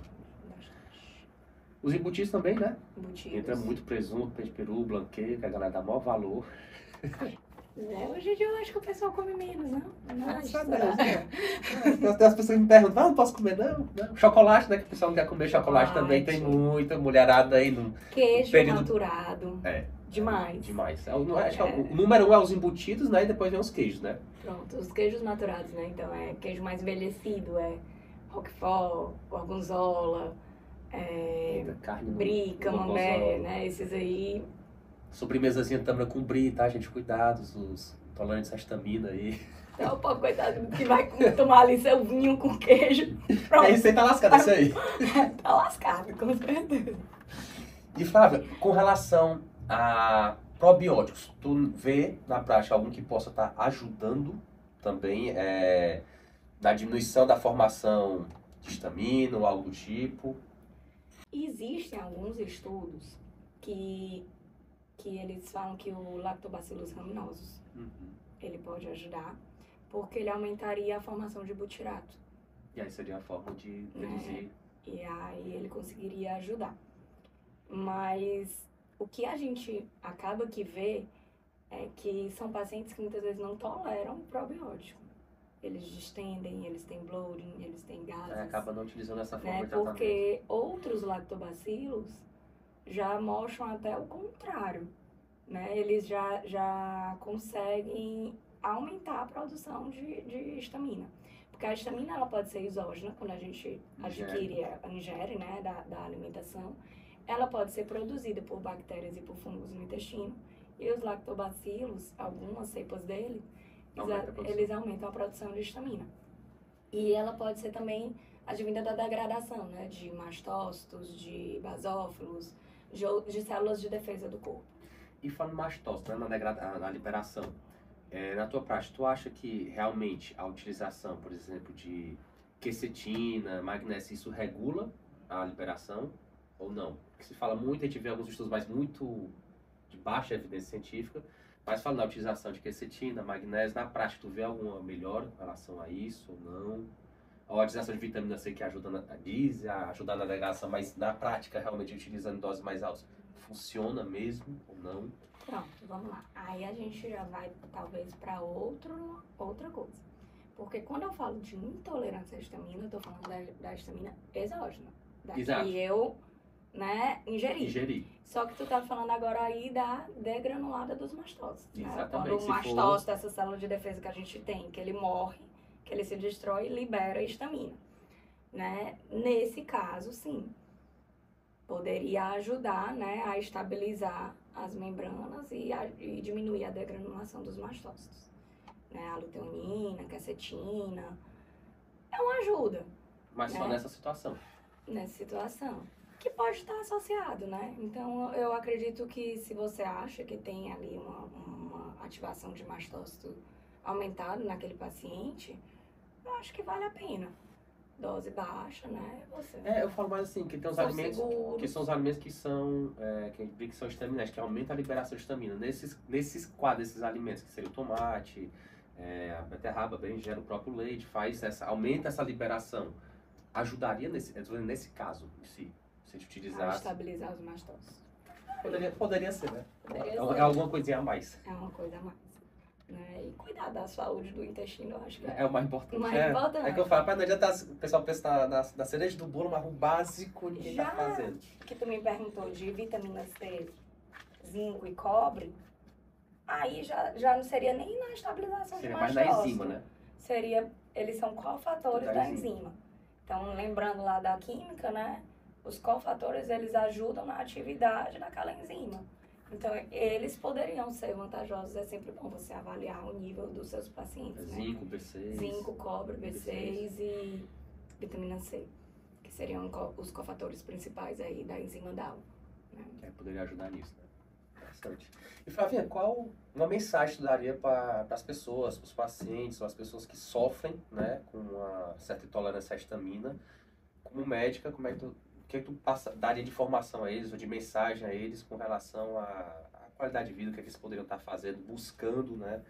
Os embutidos também, né? Embutidos. Entra muito presunto, peixe peru, blanquê, que a galera dá maior valor. Hoje em dia eu acho que o pessoal come menos, não? Tem as pessoas que me perguntam, não posso comer não? Chocolate, né? Que o pessoal não quer comer chocolate também. Tem muita mulherada aí no queijo período... maturado. Demais. Demais. O número 1 é os embutidos, né? E depois vem os queijos, né? Pronto, os queijos maturados, né? Então queijo mais envelhecido, Roquefort, Gorgonzola, Brie, Camembert, né? Esses aí Sobremesazinha tâmara com brie, tá, gente? Cuidados, os tolerantes à histamina aí. Então, pô, coitado, que vai tomar ali seu vinho com queijo. Pronto. É isso aí, tá lascado isso aí. Tá lascado, com certeza. E Flávia, com relação a probióticos, tu vê na prática algum que possa estar ajudando também na diminuição da formação de histamina ou algo do tipo? Existem alguns estudos que eles falam que o Lactobacillus rhamnosus, ele pode ajudar, porque ele aumentaria a formação de butirato. E aí seria a forma de reduzir. E aí ele conseguiria ajudar. Mas o que a gente acaba que vê é que são pacientes que muitas vezes não toleram probiótico. Eles distendem, eles têm bloating, eles têm gases. Acaba não utilizando essa forma né? de tratamento. Porque outros lactobacilos já mostram até o contrário. Né? Eles já conseguem aumentar a produção de histamina. Porque a histamina ela pode ser exógena, quando a gente ingere né, da alimentação. Ela pode ser produzida por bactérias e por fungos no intestino. E os lactobacilos, algumas cepas dele, eles aumentam a produção de histamina. E ela pode ser também advinda da degradação, né? De mastócitos, de basófilos, de células de defesa do corpo. E falando mastócito, né, na liberação, na tua prática, tu acha que realmente a utilização, por exemplo, de quercetina, magnésio, isso regula a liberação ou não? Porque se fala muito, a gente vê alguns estudos, mas muito de baixa evidência científica, mas falando da utilização de quercetina, magnésio, na prática, tu vê alguma melhora em relação a isso ou não? Ou a utilização de vitamina C que ajuda a ajudar na degradação, mas na prática, realmente utilizando doses mais altas, funciona mesmo ou não? Pronto, vamos lá. Aí a gente já vai, talvez, para outra coisa. Porque quando eu falo de intolerância à histamina, eu tô falando da histamina exógena. Exato. Que eu, né, ingeri. Só que tu tá falando agora aí da degranulada dos mastócitos. Né? Exatamente. Quando o mastócito, essa célula de defesa que a gente tem, que ele morre, que ele se destrói, libera histamina. Né? Nesse caso, sim. Poderia ajudar, né, a estabilizar as membranas e diminuir a degranulação dos mastócitos. Né? A luteolina, a quercetina, é uma ajuda. Mas só nessa situação. Nessa situação. Que pode estar associado, né? Então, eu acredito que se você acha que tem ali uma ativação de mastócito aumentado naquele paciente, eu acho que vale a pena. Dose baixa, né? Eu falo mais assim, que tem uns alimentos seguros. Que são os alimentos que são, que são estaminantes, que aumentam a liberação de histamina. Nesses quadros, esses alimentos, que seria o tomate, a beterraba, a berinjela, o próprio leite, aumenta essa liberação. Ajudaria nesse caso em si, se a gente utilizasse... A estabilizar os mastócitos. Poderia ser, né? Poderia ser. É alguma coisinha a mais. É uma coisa a mais. Né? E cuidar da saúde do intestino, eu acho que é o mais importante. O mais importante. É que eu falo, não adianta o pessoal pensar na cereja do bolo, mas o básico de estar fazendo. Que tu me perguntou de vitamina C, zinco e cobre, aí já não seria nem na estabilização de mastócito. Seria mais na enzima, né? Eles são cofatores da enzima. Então, lembrando lá da química, né? Os cofatores, eles ajudam na atividade daquela enzima. Então, eles poderiam ser vantajosos. É sempre bom você avaliar o nível dos seus pacientes, Zinco, né? B6. Zinco, cobre, B6 e vitamina C, que seriam os cofatores principais aí da enzima DAO. Né? Poderia ajudar nisso, né? Bastante. E Flavinha, qual uma mensagem tu daria para as pessoas, para os pacientes, ou as pessoas que sofrem, né, com uma certa intolerância à histamina? Como médica, o que tu daria de informação a eles, ou de mensagem a eles com relação à qualidade de vida, o que eles poderiam estar fazendo, buscando, né,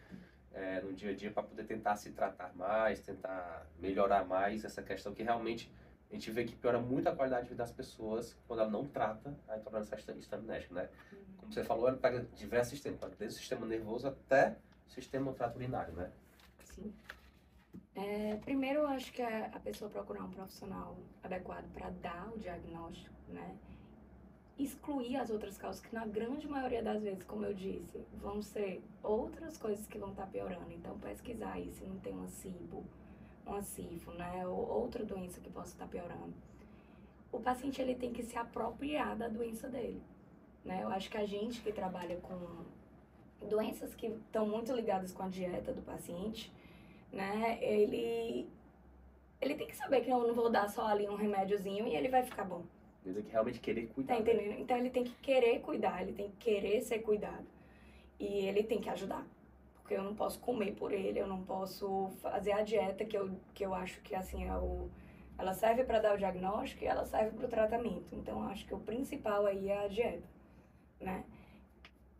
no dia a dia para poder tentar se tratar mais, tentar melhorar mais essa questão que realmente a gente vê que piora muito a qualidade de vida das pessoas quando ela não trata a intolerância histaminética, né? Como você falou, ela pega diversos sistemas, desde o sistema nervoso até o sistema trato urinário, né? Sim. Primeiro, eu acho que é a pessoa procurar um profissional adequado para dar o diagnóstico, né? Excluir as outras causas, que na grande maioria das vezes, como eu disse, vão ser outras coisas que vão estar piorando. Então, pesquisar aí se não tem uma SIBO, uma SIFO, né? Ou outra doença que possa estar piorando. O paciente, ele tem que se apropriar da doença dele. né? Eu acho que a gente que trabalha com doenças que estão muito ligadas com a dieta do paciente, né? Ele tem que saber que eu não vou dar só ali um remédiozinho e ele vai ficar bom. Ele tem que realmente querer cuidar. Tá entendendo? Então ele tem que querer cuidar, ele tem que querer ser cuidado. E ele tem que ajudar. Porque eu não posso comer por ele, eu não posso fazer a dieta que eu acho que assim ela serve para dar o diagnóstico e ela serve para o tratamento. Então eu acho que o principal aí é a dieta, né?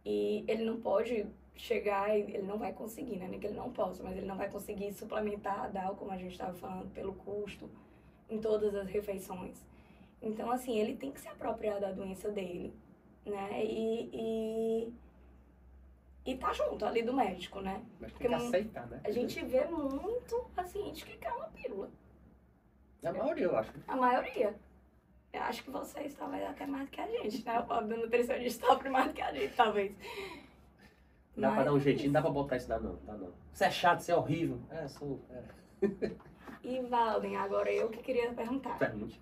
E ele não pode chegar e ele não vai conseguir, né? Nem que ele não possa, mas ele não vai conseguir suplementar a DAO, como a gente estava falando, pelo custo, em todas as refeições. Então, assim, ele tem que se apropriar da doença dele, né? E tá junto ali do médico, né? Mas tem que aceitar, né? A gente vê muito paciente que quer uma pílula. A maioria, eu acho. A maioria. Eu acho que vocês talvez até mais do que a gente, né? O pobre do nutricionista sofre mais do que a gente, talvez. Dá pra dar um jeitinho, não dá pra botar isso, dá não. Você é chato, você é horrível. Sou. E Valden, agora eu que queria perguntar. Pergunte.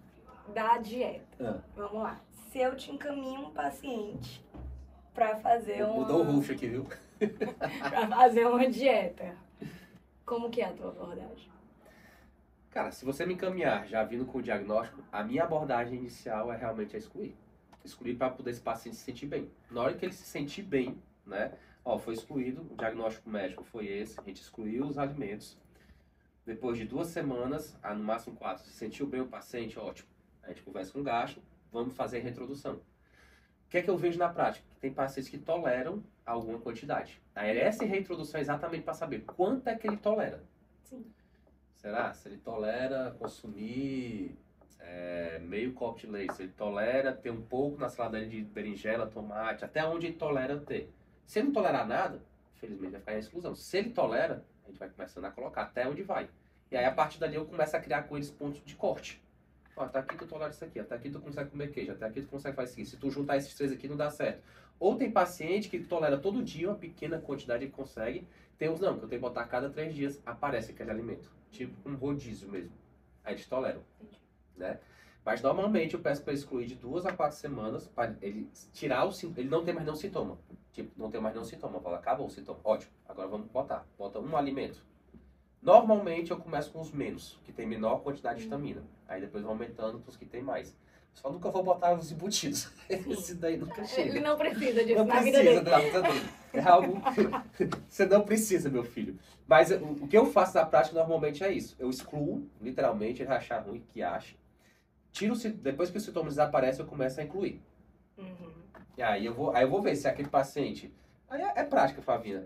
Da dieta. Vamos lá. Se eu te encaminho um paciente pra fazer Mudou o ruxo aqui, viu? pra fazer uma dieta, como que é a tua abordagem? Cara, se você me encaminhar já vindo com o diagnóstico, a minha abordagem inicial é realmente excluir. Excluir para poder esse paciente se sentir bem. Na hora que ele se sentir bem, né? Foi excluído, o diagnóstico médico foi esse, a gente excluiu os alimentos. Depois de 2 semanas, no máximo 4, se sentiu bem o paciente, ótimo. A gente conversa com o gastro, vamos fazer a reintrodução. O que é que eu vejo na prática? Tem pacientes que toleram alguma quantidade. Aí essa reintrodução é exatamente para saber quanto é que ele tolera. Sim. Será? Se ele tolera consumir meio copo de leite, se ele tolera ter um pouco na salada de berinjela, tomate, até onde ele tolera ter. Se ele não tolerar nada, infelizmente vai ficar em exclusão. Se ele tolera, a gente vai começando a colocar até onde vai. E aí a partir dali eu começo a criar com eles pontos de corte. Até aqui tu tolera isso aqui, até aqui tu consegue comer queijo, até aqui tu consegue fazer isso aqui. Se tu juntar esses 3 aqui não dá certo. Ou tem paciente que tolera todo dia uma pequena quantidade e consegue. Tem uns não, que eu tenho que botar a cada 3 dias, aparece aquele alimento. Tipo um rodízio mesmo. Aí eles toleram. Né? Mas normalmente eu peço para excluir de 2 a 4 semanas para ele tirar o sintoma. Ele não tem mais nenhum sintoma. Tipo, não tem mais nenhum sintoma. Fala, acabou o sintoma. Ótimo, agora vamos botar. Bota um alimento. Normalmente eu começo com os menos, que tem menor quantidade de vitamina. Aí depois vou aumentando para os que tem mais. Só nunca vou botar os embutidos. Esse daí nunca chega. Ele não precisa disso não na precisa vida dele. Da vida dele. É algo que você não precisa, meu filho. Mas o que eu faço na prática normalmente é isso. Eu excluo, literalmente, ele vai achar ruim, que acha. Depois que os sintomas desaparecem, eu começo a incluir. Uhum. E aí eu vou ver se aquele paciente... Aí é prática, Flavinha.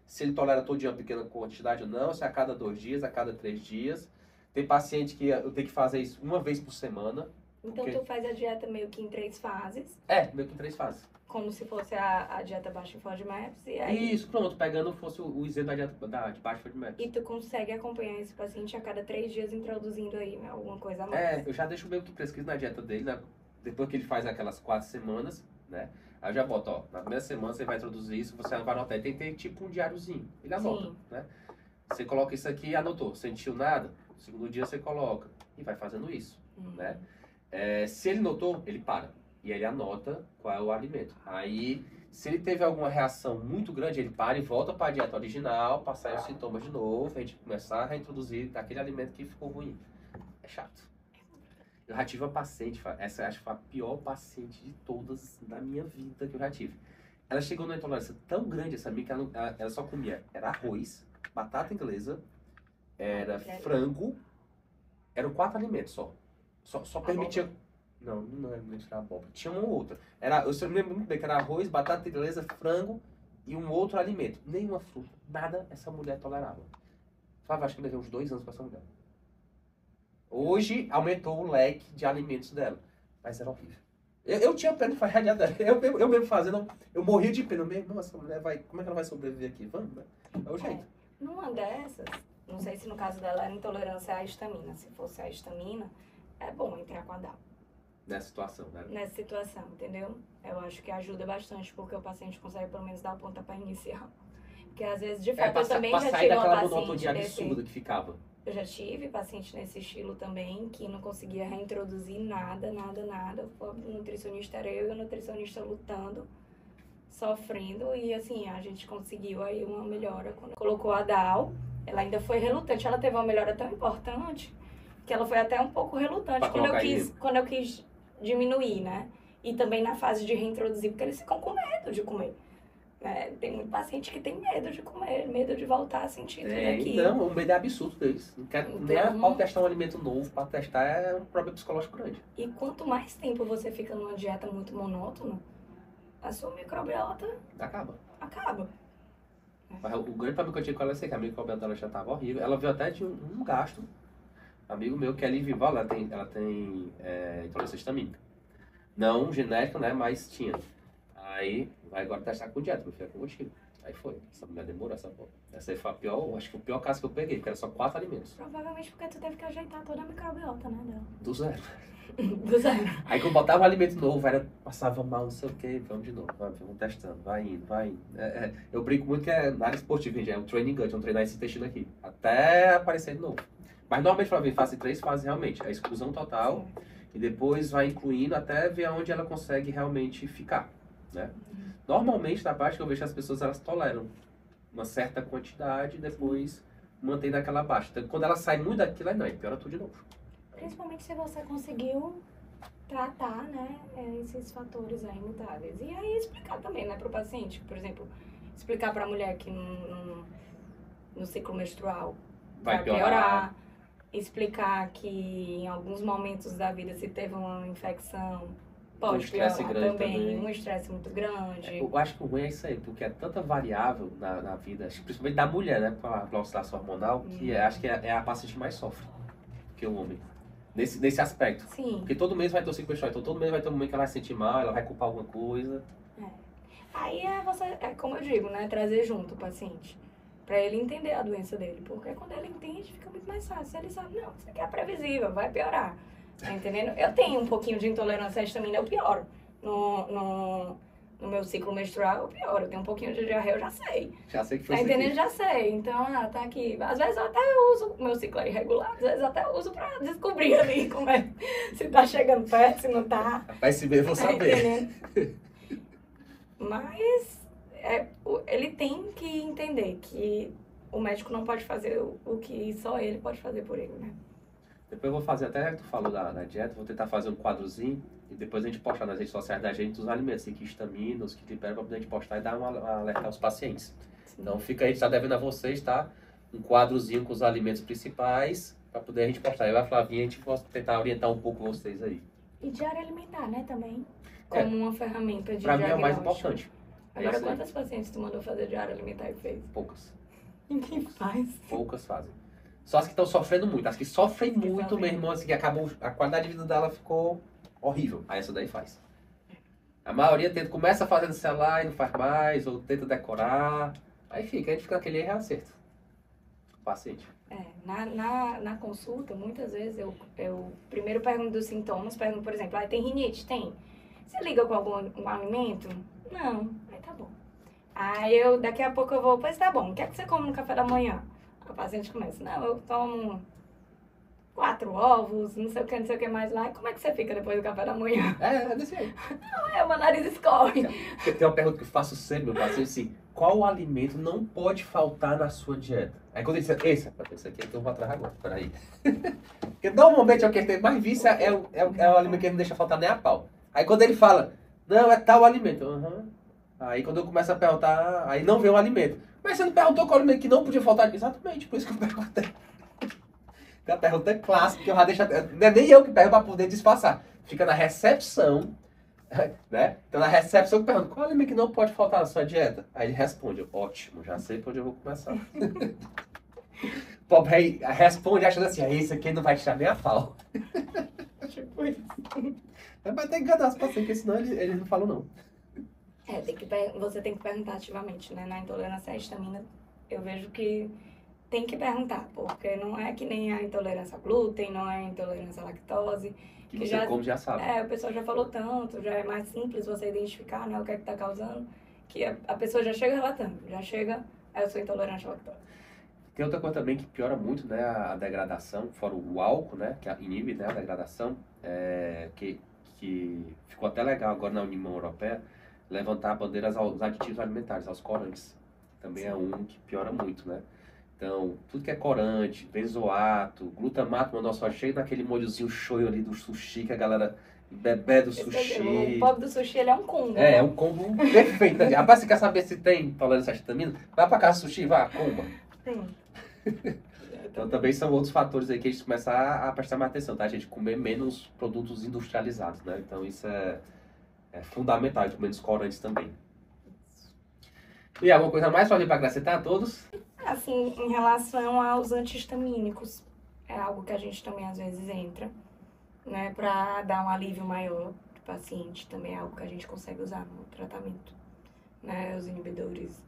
Se ele tolera todo dia uma pequena quantidade ou não, se é a cada 2 dias, a cada 3 dias. Tem paciente que eu tenho que fazer isso uma vez por semana. Então tu faz a dieta meio que em 3 fases. Meio que em 3 fases. Como se fosse a dieta baixa em FODMAPs. E aí... Isso, pronto. Pegando fosse o IZ da dieta de baixa FODMAPs. E tu consegue acompanhar esse paciente a cada 3 dias introduzindo aí alguma coisa a mais. Eu já deixo meio que prescrito na dieta dele, né? Depois que ele faz aquelas 4 semanas, né? Aí eu já boto, na primeira semana você vai introduzir isso, você vai anotar. Tem que ter tipo um diáriozinho. Ele anota, Sim. né? Você coloca isso aqui e anotou. Sentiu nada? No segundo dia você coloca. E vai fazendo isso, né? Se ele notou, ele para. E ele anota qual é o alimento. Aí, se ele teve alguma reação muito grande, ele para e volta para a dieta original, passar os sintomas de novo, a gente começar a reintroduzir aquele alimento que ficou ruim. É chato. Eu já tive uma paciente, essa eu acho que foi a pior paciente de todas da minha vida que eu já tive. Ela chegou numa intolerância tão grande, essa minha, que ela só comia, era arroz, batata inglesa, era frango, eram 4 alimentos só permitia... Não lembro de abóbora. Tinha uma ou outra. Eu me lembro muito bem que era arroz, batata inglesa, frango e um outro alimento. Nenhuma fruta. Nada essa mulher tolerava. Flávio, acho que eu levei uns 2 anos para essa mulher. Hoje aumentou o leque de alimentos dela. Mas era horrível. Eu tinha pena de fazer a dieta dela. Eu mesmo fazendo, eu morria de pena. Mesmo, nossa, mulher como é que ela vai sobreviver aqui? Vamos, né? É o jeito. Numa dessas, não sei se no caso dela era intolerância à histamina. Se fosse à histamina, é bom entrar com a DAO. Nessa situação, né? Nessa situação, entendeu? Eu acho que ajuda bastante, porque o paciente consegue pelo menos dar o pontapé inicial. Porque às vezes, de fato, eu também já tive uma paciente absurda que ficava. Eu já tive paciente nesse estilo também, que não conseguia reintroduzir nada, nada, nada. O nutricionista era eu e o nutricionista lutando, sofrendo, e assim, a gente conseguiu aí uma melhora. Quando colocou a DAO, ela ainda foi relutante. Ela teve uma melhora tão importante que ela foi até um pouco relutante quando eu quis diminuir, né? E também na fase de reintroduzir, porque eles ficam com medo de comer. Tem muito paciente que tem medo de comer, medo de voltar a sentir tudo aquilo. Não, o medo é absurdo deles. Não quer nem para testar um alimento novo, para testar é um problema psicológico grande. E quanto mais tempo você fica numa dieta muito monótona, a sua microbiota acaba. Mas o grande problema que eu tinha com ela é que a microbiota dela já estava horrível. Ela veio até de um gasto. Amigo meu que é Livival, ela tem intolerância histamínica. Não genética, né? Mas tinha. Aí vai agora testar com dieta, meu filho, com contigo. Aí foi. Essa mulher demorou essa porra. Essa aí foi a pior, acho que o pior caso que eu peguei, porque era só 4 alimentos. Provavelmente porque tu teve que ajeitar toda a microbiota, né, dela? Do zero. Do zero. Aí quando botava um alimento novo, passava mal, não sei o que, vamos de novo, vamos testando, vai indo. Eu brinco muito que na área esportiva, gente, é um training gut, treinar esse intestino aqui, até aparecer de novo. Mas normalmente vai vir fase 3, fase realmente, a exclusão total, e depois vai incluindo até ver aonde ela consegue realmente ficar, né? Normalmente, na parte que eu vejo, as pessoas elas toleram uma certa quantidade e depois mantém naquela baixa. Então, quando ela sai muito daquilo, aí não, aí piora tudo de novo. Principalmente se você conseguiu tratar, né, esses fatores aí mutáveis. E aí explicar também, né, pro paciente. Por exemplo, explicar pra mulher que no ciclo menstrual vai piorar. Explicar que em alguns momentos da vida, se teve uma infecção, pode piorar também. Um estresse muito grande. Eu acho que o ruim é isso aí, porque é tanta variável na vida, principalmente da mulher, né, com a oscilação hormonal, que acho que é a paciente que mais sofre que o homem. Nesse aspecto. Sim. Porque todo mês vai ter o ciclo menstrual, então todo mês vai ter um momento que ela vai se sentir mal, ela vai culpar alguma coisa. Aí como eu digo, né, trazer junto o paciente. Pra ele entender a doença dele. Porque quando ele entende, fica muito mais fácil. Ele sabe, não, isso aqui é previsível, vai piorar. Tá entendendo? Eu tenho um pouquinho de intolerância à histamina, eu pioro. No meu ciclo menstrual, eu pioro. Eu tenho um pouquinho de diarreia, eu já sei. Já sei que foi tá entendendo? Já sei. Então, tá aqui. Às vezes eu até uso, o meu ciclo é irregular, às vezes eu até uso pra descobrir ali como é. Se tá chegando perto, se não tá. Vai se ver, eu vou saber. Mas ele tem que entender que o médico não pode fazer o que só ele pode fazer por ele, né? Depois eu vou fazer, até que tu falou da dieta, vou tentar fazer um quadrozinho e depois a gente postar nas redes sociais da gente os alimentos, que histamina, os que liberam, pra poder a gente postar e dar um alerta aos pacientes. Sim. Então fica aí, está devendo a vocês, tá? Um quadrozinho com os alimentos principais, para poder a gente postar. Eu e a Flavinha, a gente pode tentar orientar um pouco vocês aí. E diária alimentar, né, também? Como uma ferramenta de diagnóstico. Pra mim é o mais importante. Agora, quantas pacientes tu mandou fazer diária alimentar e fez? Poucas. Ninguém faz. Poucas fazem. Só as que estão sofrendo muito. As que sofrem muito, meu irmão, assim, que acabou, a qualidade de vida dela ficou horrível. Aí essa daí faz. A maioria começa fazendo celular e não faz mais, ou tenta decorar. Aí a gente fica naquele erro e acerta. O paciente. Na consulta, muitas vezes eu primeiro pergunto dos sintomas, pergunto, por exemplo, tem rinite? Tem. Você liga com algum alimento? Não. Aí tá bom. Aí daqui a pouco eu vou, pois tá bom, o que é que você come no café da manhã? A paciente começa, não, eu tomo 4 ovos, não sei o que mais lá. E como é que você fica depois do café da manhã? É desse jeito. Não, meu nariz escorre. Tem uma pergunta que eu faço sempre, meu paciente, assim, qual alimento não pode faltar na sua dieta? Aí quando ele diz, esse aqui eu vou atrás agora, peraí. Porque normalmente é o que ele tem mais vício, é o alimento que ele não deixa faltar nem a pau. Aí quando ele fala, não, é tal alimento, Aí quando eu começo a perguntar, aí não vem o alimento. Mas você não perguntou qual alimento que não podia faltar? Exatamente, por isso que eu perguntei. A pergunta é clássica, que eu já deixo... Não é nem eu que pergunto para poder disfarçar. Fica na recepção, né? Então na recepção eu pergunto, qual alimento que não pode faltar na sua dieta? Aí ele responde, ótimo, já sei por onde eu vou começar. O pobre aí responde achando assim, esse aqui não vai tirar nem a pau. Tipo isso. Mas tem que enganar os pacientes, porque senão eles não falam não. Você tem que perguntar ativamente, né? Na intolerância à histamina, eu vejo que tem que perguntar, porque não é que nem a intolerância ao glúten, não é a intolerância à lactose. Que você come já sabe. O pessoal já falou tanto, já é mais simples você identificar, né, o que é que tá causando, que a pessoa já chega relatando, eu sou intolerante à lactose. Tem outra coisa também que piora muito, né, a degradação, fora o álcool, né, que inibe, né, a degradação, que ficou até legal agora na União Europeia, levantar bandeiras aos aditivos alimentares, aos corantes. Também é um que piora muito, né? Então, tudo que é corante, benzoato, glutamato monossódico, cheio daquele molhozinho shoyu ali do sushi, que a galera bebê do sushi. O pobre do sushi, ele é um combo. É um combo perfeito. Né? Rapaz, você quer saber se tem tolerância à histamina? Vai pra casa sushi, vá, comba. Sim. Então também são outros fatores aí que a gente começa a prestar mais atenção, tá? A gente comer menos produtos industrializados, né? Então isso é fundamental, comer menos corantes também. E alguma coisa mais para acrescentar a todos? Assim, em relação aos antihistamínicos, é algo que a gente também às vezes entra, né, para dar um alívio maior do paciente, também é algo que a gente consegue usar no tratamento, né, os inibidores,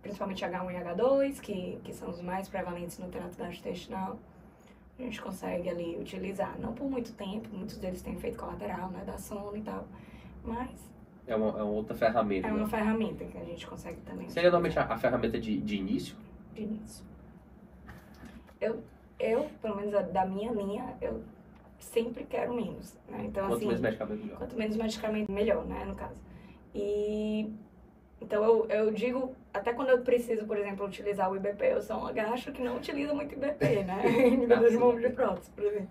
principalmente H1 e H2, que são os mais prevalentes no trato gastrointestinal, a gente consegue ali utilizar, não por muito tempo, muitos deles têm efeito colateral, né, da sono e tal, mas é uma outra ferramenta. é uma ferramenta que a gente consegue também. Seria normalmente a ferramenta de início? De início. Eu, pelo menos da minha linha, eu sempre quero menos, né? Então, Quanto assim, menos medicamento, melhor. quanto menos medicamento, melhor, né, no caso. E então eu digo, até quando eu preciso, por exemplo, utilizar o IBP, eu sou uma gasto que não utiliza muito IBP, né? Inibidor de bomba de prótese, por exemplo.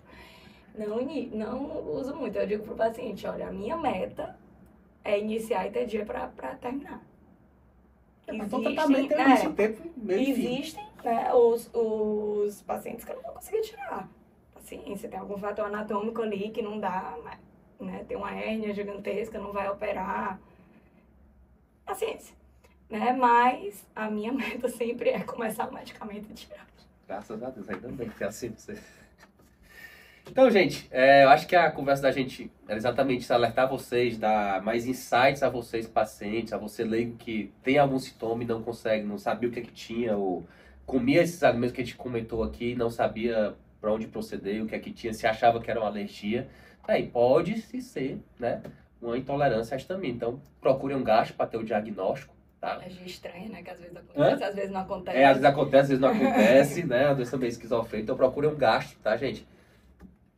Não uso muito. Eu digo pro paciente, olha, a minha meta é iniciar e ter dia pra terminar. Então, tratamento é esse tempo meio existem, né, os pacientes que eu não vou conseguir tirar. Paciência, tem algum fator anatômico ali que não dá, né, tem uma hérnia gigantesca, não vai operar. Paciência, né, mas a minha meta sempre é começar o medicamento e tirar. Graças a Deus, ainda bem que é assim você. Então, gente, eu acho que a conversa da gente era exatamente isso, alertar vocês, dar mais insights a vocês, pacientes, a você leigo que tem algum sintoma e não consegue, não sabia o que tinha, ou comia esses alimentos que a gente comentou aqui, não sabia para onde proceder, o que tinha, se achava que era uma alergia. Aí pode ser, né, uma intolerância à histamina. Então, procure um gastro para ter o diagnóstico. Tá? É estranho, né? Que às vezes acontece, às vezes não acontece. Às vezes acontece, às vezes não acontece, né? Às vezes também esquizofrenia. Então, procure um gastro, tá, gente?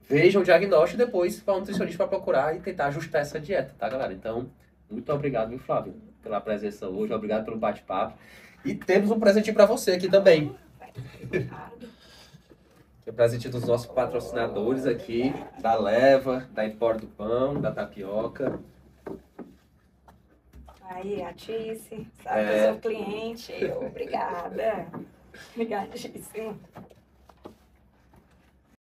Vejam o diagnóstico e depois para um nutricionista para procurar e tentar ajustar essa dieta, tá, galera? Então, muito obrigado, viu, Flávio, pela presença hoje. Obrigado pelo bate-papo. E temos um presentinho para você aqui também. É o presente dos nossos patrocinadores aqui, da Leva, da Empório do Pão, da Tapioca. Aí, a Tice, sabe, eu sou cliente. Obrigada. Obrigadíssima.